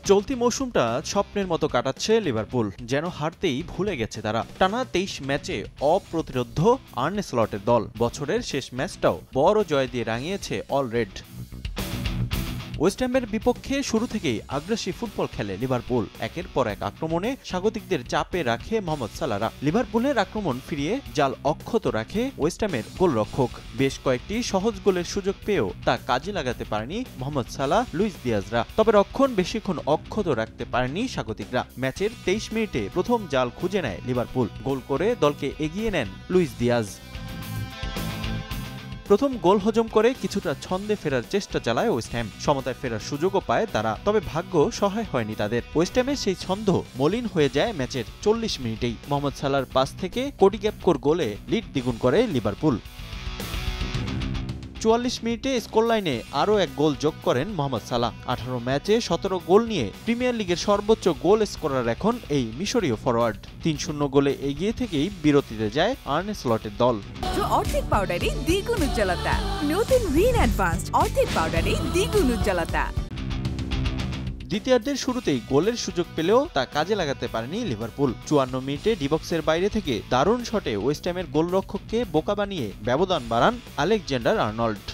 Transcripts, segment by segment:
চলতি মৌসুমটা স্বপ্নের মতো কাটাচ্ছে লিভারপুল। যেন হারতেই ভুলে গেছে তারা। টানা 23 ম্যাচে অপ্রতিরোধ্য আর্নে স্লটের দল বছরের শেষ ম্যাচটাও বড় জয় দিয়ে রাঙিয়েছে অল রেড। ওয়েস্ট হ্যামের বিপক্ষে শুরু থেকেই আগ্রাসী ফুটবল খেলে লিভারপুল। একের পর এক আক্রমণে স্বাগতিকদের চাপে রাখে মোহাম্মদ সালাহরা। লিভারপুলের আক্রমণ ফিরিয়ে জাল অক্ষত রাখে ওয়েস্ট হ্যামের গোলরক্ষক। বেশ কয়েকটি সহজ গোলের সুযোগ পেয়েও তা কাজে লাগাতে পারেনি মোহাম্মদ সালাহ, লুইস দিয়াজরা। তবে রক্ষণ বেশিক্ষণ অক্ষত রাখতে পারেনি স্বাগতিকরা। ম্যাচের 23 মিনিটে প্রথম জাল খুঁজে নেয় লিভারপুল। গোল করে দলকে এগিয়ে নেন লুইস দিয়াজ। প্রথম গোল হজম করে কিছুটা ছন্দে ফেরার চেষ্টা চালায় ওয়েস্ট হ্যাম। সমতায় ফেরার সুযোগও পায় তারা, তবে ভাগ্য সহায় হয়নি তাদের। ওয়েস্ট হ্যামের সেই ছন্দ মলিন হয়ে যায় ম্যাচের 40 মিনিটেই। মোহাম্মদ সালাহর পাস থেকে কোডি গ্যাকপোর গোলে লিড দ্বিগুণ করে লিভারপুল। 44 মিনিটে স্কোরলাইনে আরও এক গোল যোগ করেন মোহাম্মদ সালাহ। 18 ম্যাচে 17 গোল নিয়ে প্রিমিয়ার লিগের সর্বোচ্চ গোল স্কোরার এখন এই মিশরীয় ফরোয়ার্ড। 3-0 গোলে এগিয়ে থেকেই বিরতিতে যায় আর্নে স্লটের দল। অর্ধেক পাউডারে দ্বিগুণ উজ্জ্বলতা। নতুন রিন অ্যাডভান্সড অর্ধেক পাউডারে দ্বিগুণ উজ্জ্বলতা। দ্বিতীয়ার্ধের শুরুতেই গোলের সুযোগ পেলেও তা কাজে লাগাতে পারেনি লিভারপুল। 54 মিনিটে ডিবক্সের বাইরে থেকে দারুণ শটে ওয়েস্ট হ্যামের গোলরক্ষককে বোকা বানিয়ে ব্যবধান বাড়ান আলেকজান্ডার আর্নল্ড।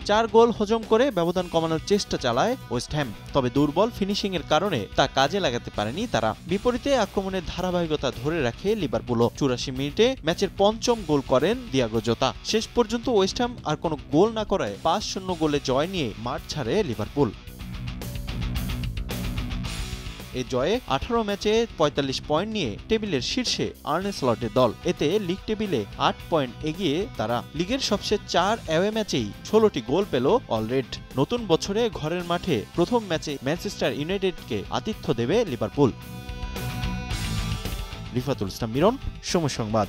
4 গোল হজম করে ব্যবধান কমানোর চেষ্টা চালায় ওয়েস্ট হ্যাম, তবে দুর্বল ফিনিশিংয়ের কারণে তা কাজে লাগাতে পারেনি তারা। বিপরীতে আক্রমণের ধারাবাহিকতা ধরে রাখে লিভারপুলও। 84 মিনিটে ম্যাচের 5ম গোল করেন দিয়াগো জোতা। শেষ পর্যন্ত ওয়েস্ট হ্যাম আর কোনো গোল না করায় 5-0 গোলে জয় নিয়ে মাঠ ছাড়ে লিভারপুল। এই জয়ে 18 ম্যাচে 45 পয়েন্ট নিয়ে টেবিলের শীর্ষে আর্নে স্লটের দল। এতে লিগ টেবিলে 8 পয়েন্ট এগিয়ে তারা। লিগের সবচেয়ে 4 অ্যাওয়ে ম্যাচেই 16টি গোল পেল অলরেড। নতুন বছরে ঘরের মাঠে প্রথম ম্যাচে ম্যানচেস্টার ইউনাইটেডকে আতিথ্য দেবে লিভারপুল। রিফাতুল ইসলাম মিরন, সময় সংবাদ।